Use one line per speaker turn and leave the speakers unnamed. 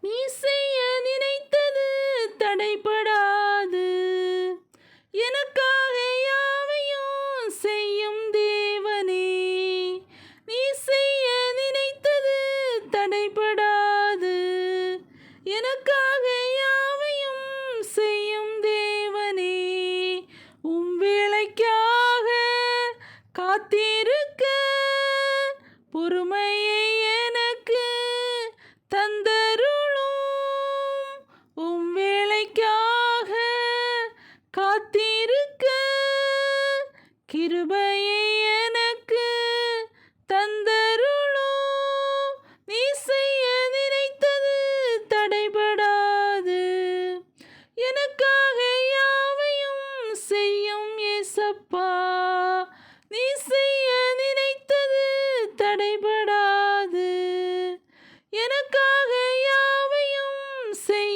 நீ செய்ய நினைத்தது தடைபடாது. எனக்காக யாவையும் செய்யும் தேவனே. நீ செய்ய நினைத்தது தடைபடாது. எனக்காக யாவையும் செய்யும் தேவனே. உம் வேளைக்காக காத்திருக்க பொறுமையை எனக்கு தந்தருளும். உம் வேளைக்காக காத்திருக்க கிருபையை எனக்கு தந்தருளும். நீ செய்ய நினைத்தது தடைபடாது. எனக்காக யாவையும் செய்யும் ஏசப்பா. நீ செய்ய நினைத்தது தடைபடாது. எனக்காக யாவையும் செய்யும்